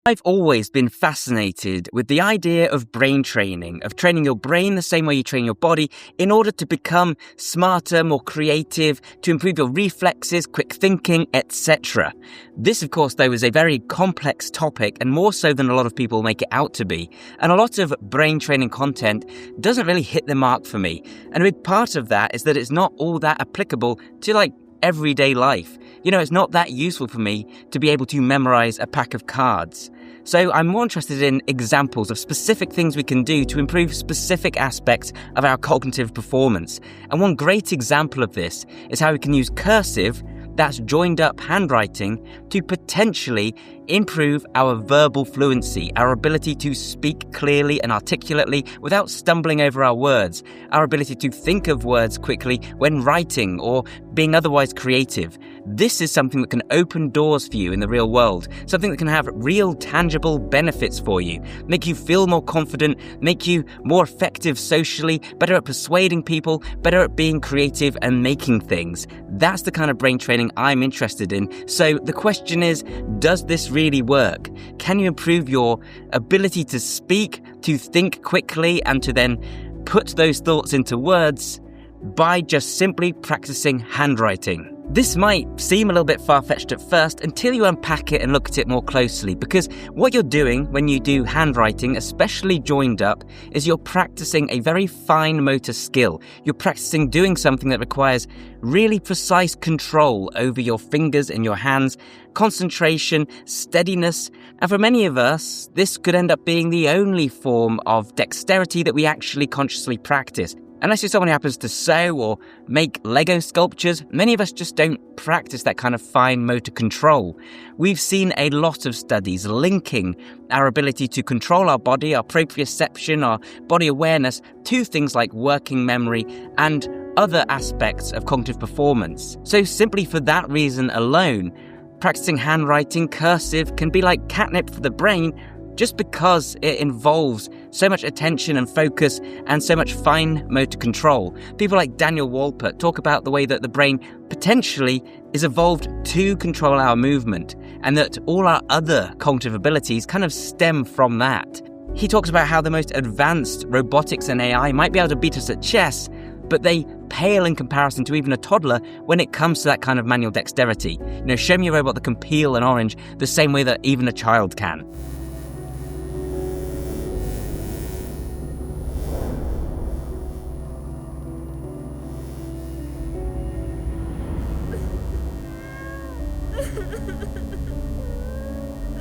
I've always been fascinated with the idea of brain training, of training your brain the same way you train your body in order to become smarter, more creative, to improve your reflexes, quick thinking, etc. This, of course, though, is a very complex topic and more so than a lot of people make it out to be. And a lot of brain training content doesn't really hit the mark for me. And a big part of that is that it's not all that applicable to everyday life. It's not that useful for me to be able to memorize a pack of cards. So I'm more interested in examples of specific things we can do to improve specific aspects of our cognitive performance. And one great example of this is how we can use cursive, that's joined up handwriting, to potentially improve our verbal fluency, our ability to speak clearly and articulately without stumbling over our words, our ability to think of words quickly when writing or being otherwise creative. This is something that can open doors for you in the real world, something that can have real tangible benefits for you, make you feel more confident, make you more effective socially, better at persuading people, better at being creative and making things. That's the kind of brain training I'm interested in. So the question is, does this really work? Can you improve your ability to speak, to think quickly, and to then put those thoughts into words by just simply practicing handwriting? This might seem a little bit far-fetched at first until you unpack it and look at it more closely, because what you're doing when you do handwriting, especially joined up, is you're practicing a very fine motor skill. You're practicing doing something that requires really precise control over your fingers and your hands, concentration, steadiness, and for many of us, this could end up being the only form of dexterity that we actually consciously practice. Unless you're someone who happens to sew or make Lego sculptures, many of us just don't practice that kind of fine motor control. We've seen a lot of studies linking our ability to control our body, our proprioception, our body awareness to things like working memory and other aspects of cognitive performance. So simply for that reason alone, practicing handwriting, cursive, can be like catnip for the brain, just because it involves so much attention and focus and so much fine motor control. People like Daniel Walpert talk about the way that the brain potentially is evolved to control our movement, and that all our other cognitive abilities kind of stem from that. He talks about how the most advanced robotics and AI might be able to beat us at chess, but they pale in comparison to even a toddler when it comes to that kind of manual dexterity. Show me a robot that can peel an orange the same way that even a child can.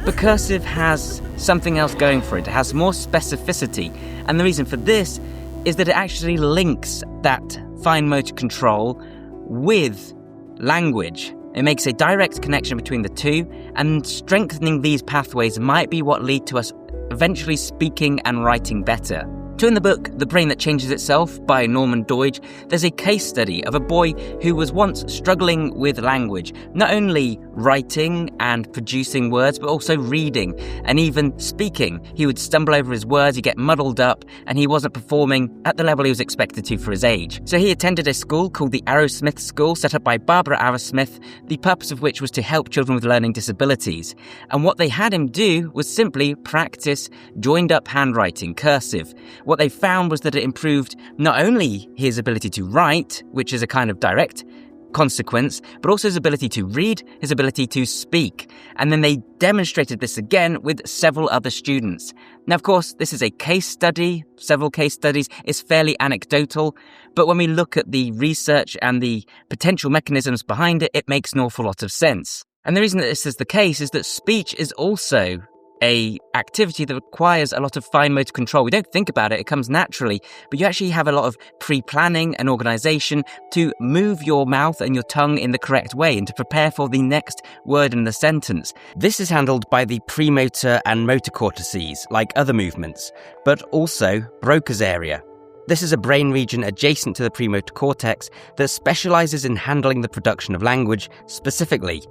But cursive has something else going for it. It has more specificity. And the reason for this is that it actually links that fine motor control with language. It makes a direct connection between the two, and strengthening these pathways might be what lead to us eventually speaking and writing better. So in the book, The Brain That Changes Itself by Norman Doidge, there's a case study of a boy who was once struggling with language, not only writing and producing words, but also reading and even speaking. He would stumble over his words, he'd get muddled up, and he wasn't performing at the level he was expected to for his age. So he attended a school called the Arrowsmith School, set up by Barbara Arrowsmith, the purpose of which was to help children with learning disabilities. And what they had him do was simply practice joined up handwriting, cursive. What they found was that it improved not only his ability to write, which is a kind of direct consequence, but also his ability to read, his ability to speak. And then they demonstrated this again with several other students. Now, of course, this is a case study, several case studies. It's fairly anecdotal, but when we look at the research and the potential mechanisms behind it, it makes an awful lot of sense. And the reason that this is the case is that speech is also a activity that requires a lot of fine motor control. We don't think about it, it comes naturally, but you actually have a lot of pre-planning and organization to move your mouth and your tongue in the correct way and to prepare for the next word in the sentence. This is handled by the premotor and motor cortices, like other movements, but also Broca's area. This is a brain region adjacent to the premotor cortex that specializes in handling the production of language specifically.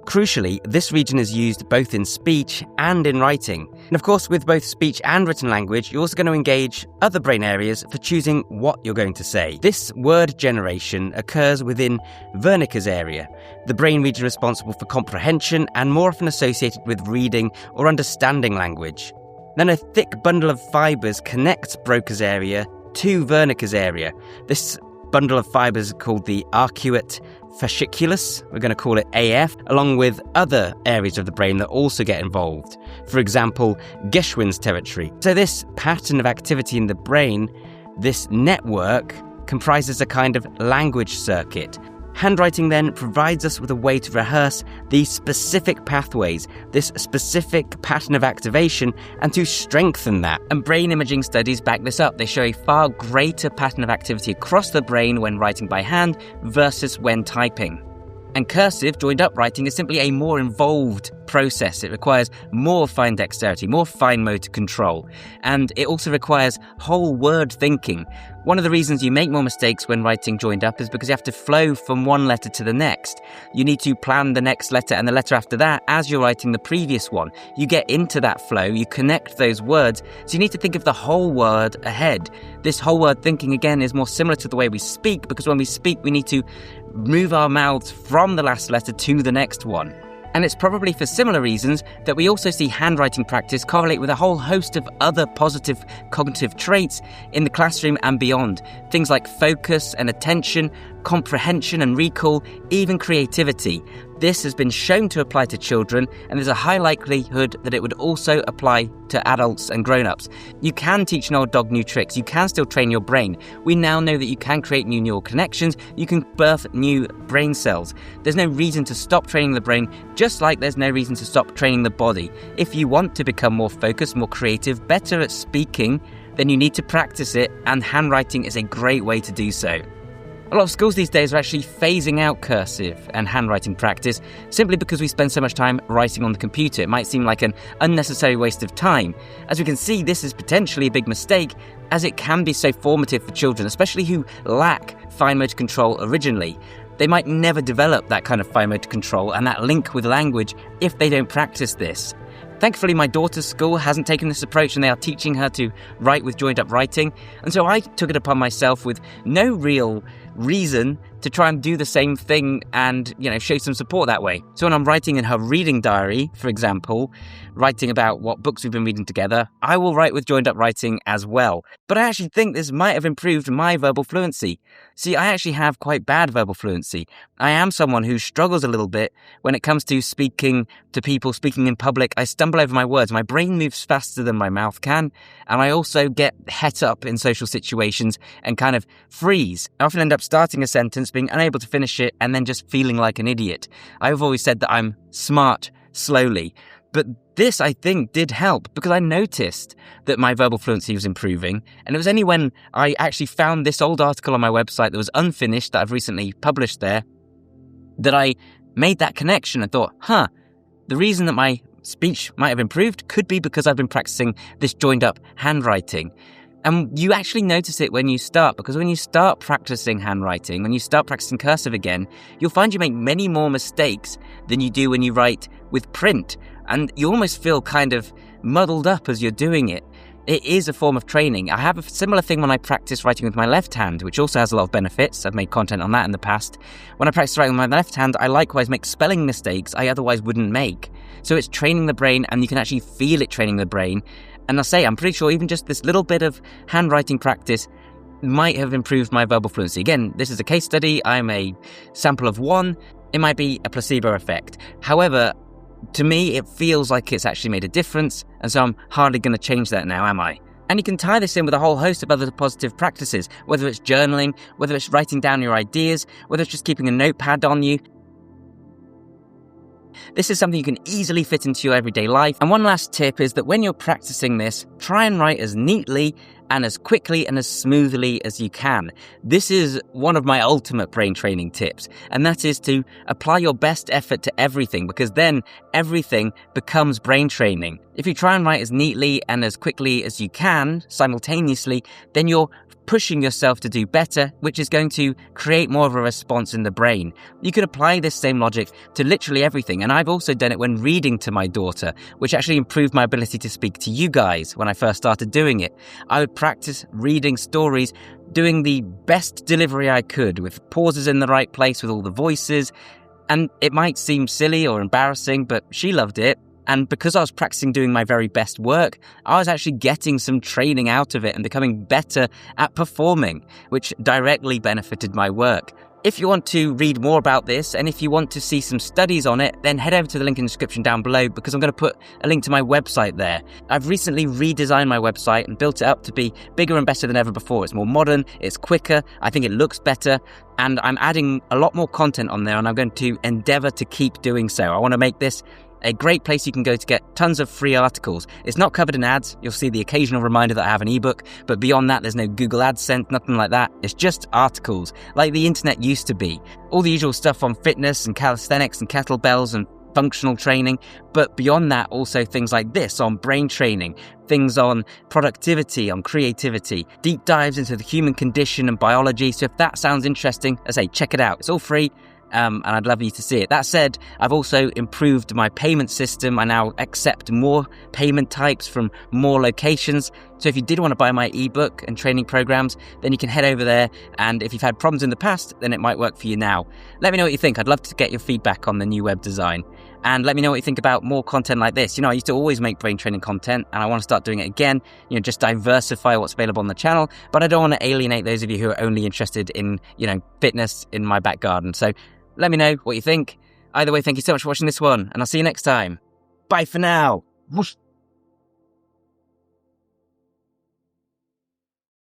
Crucially, this region is used both in speech and in writing. And of course, with both speech and written language, you're also going to engage other brain areas for choosing what you're going to say. This word generation occurs within Wernicke's area, the brain region responsible for comprehension and more often associated with reading or understanding language. Then a thick bundle of fibres connects Broca's area to Wernicke's area. This bundle of fibres is called the arcuate fasciculus, we're going to call it AF, along with other areas of the brain that also get involved. For example, Geschwin's territory. So this pattern of activity in the brain, this network, comprises a kind of language circuit. Handwriting then provides us with a way to rehearse these specific pathways, this specific pattern of activation, and to strengthen that. And brain imaging studies back this up. They show a far greater pattern of activity across the brain when writing by hand versus when typing. And cursive, joined-up writing, is simply a more involved process. It requires more fine dexterity, more fine motor control, and it also requires whole word thinking. One of the reasons you make more mistakes when writing joined up is because you have to flow from one letter to the next. You need to plan the next letter and the letter after that as you're writing the previous one. You get into that flow, you connect those words, so you need to think of the whole word ahead. This whole word thinking, again, is more similar to the way we speak, because when we speak, we need to move our mouths from the last letter to the next one. And it's probably for similar reasons that we also see handwriting practice correlate with a whole host of other positive cognitive traits in the classroom and beyond. Things like focus and attention, comprehension and recall, even creativity. This has been shown to apply to children, and there's a high likelihood that it would also apply to adults and grown-ups. You can teach an old dog new tricks. You can still train your brain. We now know that you can create new neural connections. You can birth new brain cells. There's no reason to stop training the brain, just like there's no reason to stop training the body. If you want to become more focused, more creative, better at speaking, then you need to practice it, and handwriting is a great way to do so. A lot of schools these days are actually phasing out cursive and handwriting practice simply because we spend so much time writing on the computer. It might seem like an unnecessary waste of time. As we can see, this is potentially a big mistake, as it can be so formative for children, especially who lack fine motor control originally. They might never develop that kind of fine motor control and that link with language if they don't practice this. Thankfully, my daughter's school hasn't taken this approach, and they are teaching her to write with joined-up writing. And so I took it upon myself with no real reason to try and do the same thing and, show some support that way. So when I'm writing in her reading diary, for example, writing about what books we've been reading together, I will write with joined-up writing as well. But I actually think this might have improved my verbal fluency. See, I actually have quite bad verbal fluency. I am someone who struggles a little bit when it comes to speaking to people, speaking in public. I stumble over my words. My brain moves faster than my mouth can, and I also get het up in social situations and kind of freeze. I often end up starting a sentence, being unable to finish it, and then just feeling like an idiot. I've always said that I'm smart slowly, but this, I think, did help because I noticed that my verbal fluency was improving, and it was only when I actually found this old article on my website that was unfinished that I've recently published there that I made that connection and thought, the reason that my speech might have improved could be because I've been practicing this joined-up handwriting. And you actually notice it when you start, because when you start practicing handwriting, when you start practicing cursive again, you'll find you make many more mistakes than you do when you write with print. And you almost feel kind of muddled up as you're doing it. It is a form of training. I have a similar thing when I practice writing with my left hand, which also has a lot of benefits. I've made content on that in the past. When I practice writing with my left hand, I likewise make spelling mistakes I otherwise wouldn't make. So it's training the brain, and you can actually feel it training the brain. And I say, I'm pretty sure even just this little bit of handwriting practice might have improved my verbal fluency. Again, this is a case study. I'm a sample of one. It might be a placebo effect. However, to me, it feels like it's actually made a difference, and so I'm hardly going to change that now, am I? And you can tie this in with a whole host of other positive practices, whether it's journaling, whether it's writing down your ideas, whether it's just keeping a notepad on you. This is something you can easily fit into your everyday life. And one last tip is that when you're practicing this, try and write as neatly and as quickly and as smoothly as you can. This is one of my ultimate brain training tips, and that is to apply your best effort to everything, because then everything becomes brain training. If you try and write as neatly and as quickly as you can simultaneously, then you're pushing yourself to do better, which is going to create more of a response in the brain. You could apply this same logic to literally everything, and I've also done it when reading to my daughter, which actually improved my ability to speak to you guys when I first started doing it. I would practice reading stories, doing the best delivery I could, with pauses in the right place, with all the voices, and it might seem silly or embarrassing, but she loved it. And because I was practicing doing my very best work, I was actually getting some training out of it and becoming better at performing, which directly benefited my work. If you want to read more about this, and if you want to see some studies on it, then head over to the link in the description down below, because I'm going to put a link to my website there. I've recently redesigned my website and built it up to be bigger and better than ever before. It's more modern, it's quicker, I think it looks better, and I'm adding a lot more content on there, and I'm going to endeavour to keep doing so. I want to make this a great place you can go to get tons of free articles. It's not covered in ads. You'll see the occasional reminder that I have an ebook, but beyond that, there's no Google AdSense, nothing like that. It's just articles, like the internet used to be. All the usual stuff on fitness and calisthenics and kettlebells and functional training, but beyond that, also things like this on brain training, things on productivity, on creativity, deep dives into the human condition and biology. So if that sounds interesting, I say check it out. It's all free. And I'd love you to see it. That said, I've also improved my payment system. I now accept more payment types from more locations. So if you did want to buy my ebook and training programs, then you can head over there. And if you've had problems in the past, then it might work for you now. Let me know what you think. I'd love to get your feedback on the new web design. And let me know what you think about more content like this. I used to always make brain training content, and I want to start doing it again. Just diversify what's available on the channel. But I don't want to alienate those of you who are only interested in, fitness in my back garden. So let me know what you think. Either way, thank you so much for watching this one, and I'll see you next time. Bye for now. Whoosh.